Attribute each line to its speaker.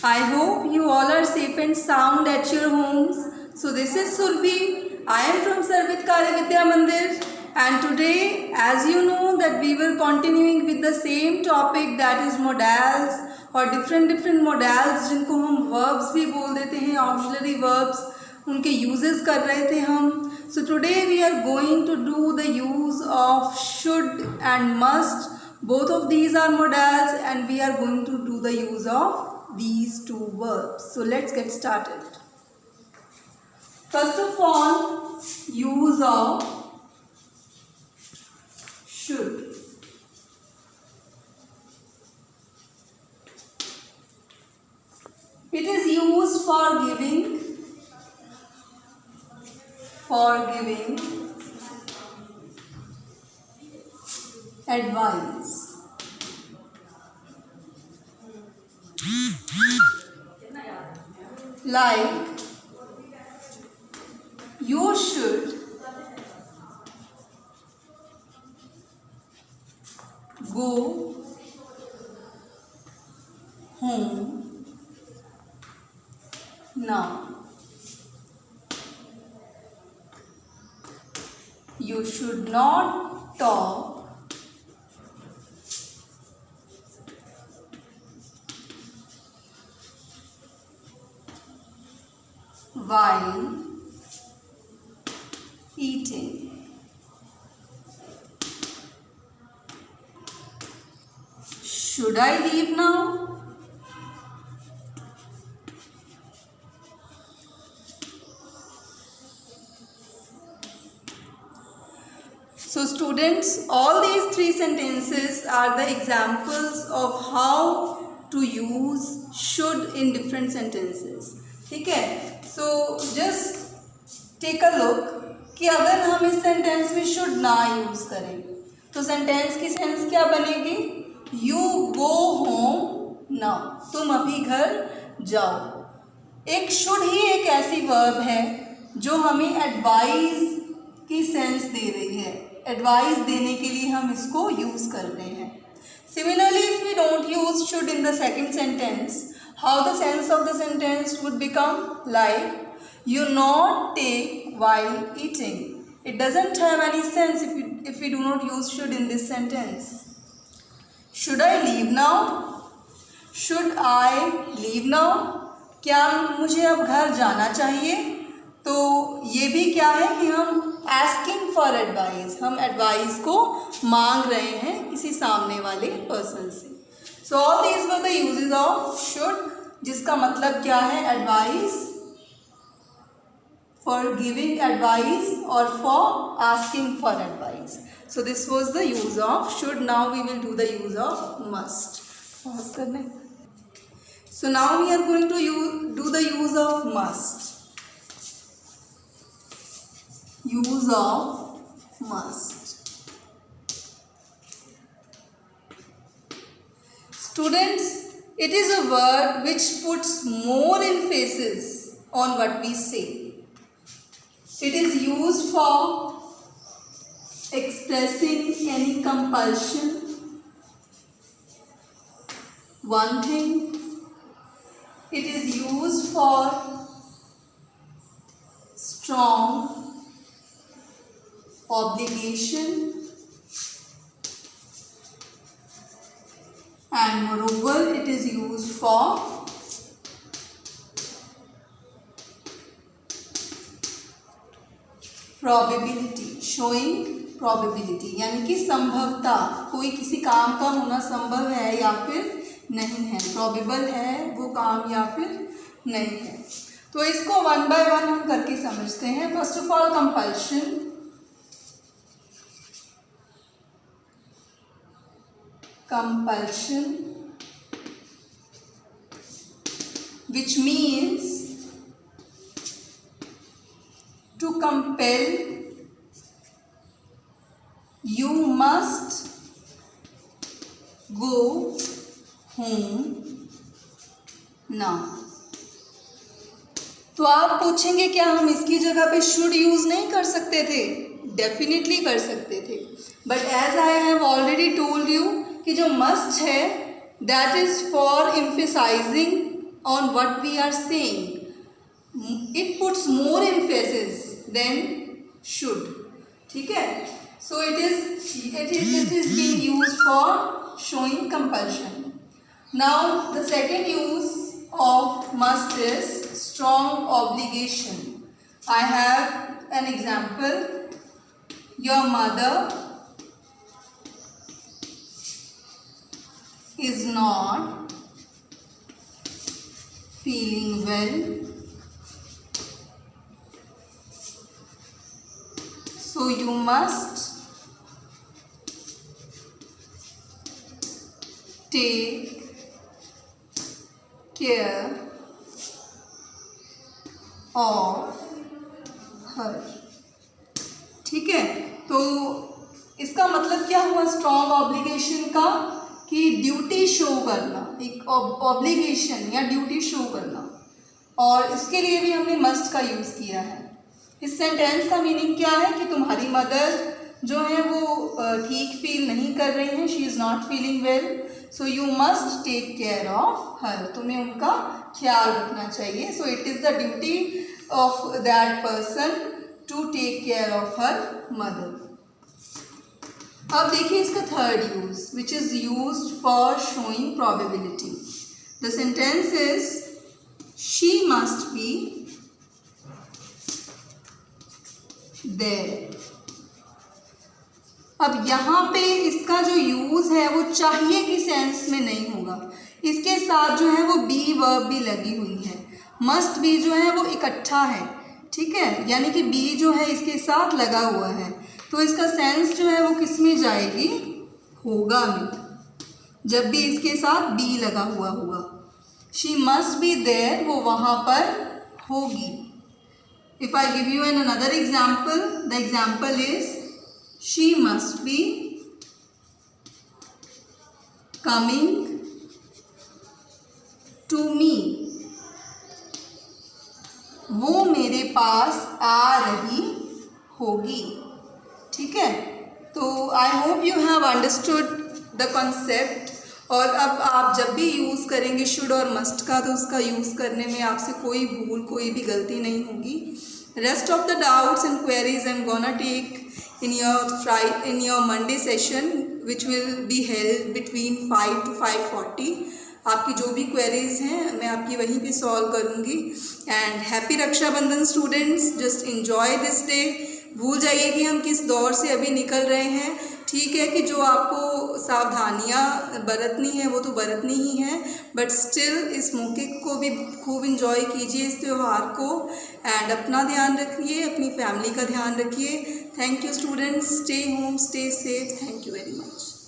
Speaker 1: I hope you all are safe and sound at your homes. So this is Surbhi. I am from Sarvit Karya Vidya Mandir, and today, as you know, that we were continuing with the same topic, that is modals और different modals जिनको हम verbs भी बोल देते हैं, auxiliary verbs, उनके uses कर रहे थे हम. So today we are going to do the use of should and must. Both of these are modals and we are going to do the use of these two verbs. So let's get started. First of all, use of should. It is used for giving advice. Like, you should go home now. You should not talk while eating. Should I leave now? So students, all these three sentences are the examples of how to use should in different sentences. ठीक है? So just take a look कि अगर हम इस sentence में should ना use करें तो सेंटेंस की सेंस क्या बनेगी? You go home now. तुम अभी घर जाओ. एक should ही एक ऐसी वर्ब है जो हमें एडवाइस की सेंस दे रही है. एडवाइस देने के लिए हम इसको यूज़ कर रहे हैं. Similarly, if we don't use should in the second sentence, how the sense of the sentence would become? Like, you not take while eating. It doesn't have any sense if we do not use should in this sentence. Should I leave now? Should I leave now? क्या मुझे अब घर जाना चाहिए? तो ये भी क्या है कि हम asking for advice, हम advice को मांग रहे हैं किसी सामने वाले person से. So all these were the uses of should, जिसका मतलब क्या है? Advice, for giving advice or for asking for advice. So this was the use of should. Now we will do the use of must. Pause करने. So now we are going to do the use of must. Use of must. Students, it is a word which puts more emphasis on what we say. It is used for expressing any compulsion, one thing. It is used for strong obligation, and moreover it is used for probability, showing probability, यानी कि संभवता, कोई किसी काम का होना संभव है या फिर नहीं है, probable है वो काम या फिर नहीं है. तो इसको वन बाय वन हम करके समझते हैं. First of all, compulsion. Compulsion, which means to compel. You must go home now. तो आप पूछेंगे क्या हम इसकी जगह पे शुड यूज़ नहीं कर सकते थे? डेफिनेटली कर सकते थे, but as I have already told you कि जो मस्ट है that is for emphasising on what we are saying. It puts more emphasis than should. ठीक है? So it is being used for showing compulsion. Now the second use of must is strong obligation. I have an example. Your mother is not feeling well, so you must take care of her. ठीक है? तो इसका मतलब क्या हुआ strong obligation का? कि duty show करना, एक ऑब्लिगेशन या ड्यूटी शो करना, और इसके लिए भी हमने मस्ट का यूज़ किया है। इस सेंटेंस का मीनिंग क्या है कि तुम्हारी मदर जो है वो ठीक फील नहीं कर रही हैं, she is not feeling well, so you must take care of her, तुम्हें उनका ख्याल रखना चाहिए। So it is the duty of that person to take care of her mother. अब देखिए इसका third use, which is used for showing probability. The sentence is she must be there. अब यहाँ पे इसका जो यूज है वो चाहिए की सेंस में नहीं होगा, इसके साथ जो है वो बी वर्ब भी लगी हुई है। मस्ट बी जो है वो इकट्ठा है, ठीक है, यानी कि बी जो है इसके साथ लगा हुआ है, तो इसका सेंस जो है वो किस में जाएगी? होगा में। जब भी इसके साथ बी लगा हुआ होगा, शी मस्ट बी देयर, वो वहाँ पर होगी। If I give you an another example, the example is she must be coming to me, वो मेरे पास आ रही होगी। ठीक है? तो I hope you have understood the concept. और अब आप जब भी यूज़ करेंगे शुड और मस्ट का, तो उसका यूज़ करने में आपसे कोई भूल, कोई भी गलती नहीं होगी। Rest of the doubts and queries I am gonna take in your Monday session which will be held between 5 to 5:40. आपकी जो भी क्वेरीज हैं मैं आपकी वहीं पे सॉल्व करूँगी। And happy Rakshabandhan students, just enjoy this day. भूल जाइए कि हम किस दौर से अभी निकल रहे हैं। ठीक है कि जो आपको सावधानियाँ बरतनी है वो तो बरतनी ही है, बट स्टिल इस मौके को भी खूब इन्जॉय कीजिए, इस त्यौहार को। एंड अपना ध्यान रखिए, अपनी फैमिली का ध्यान रखिए। Thank you students, stay home, stay safe. Thank you very much.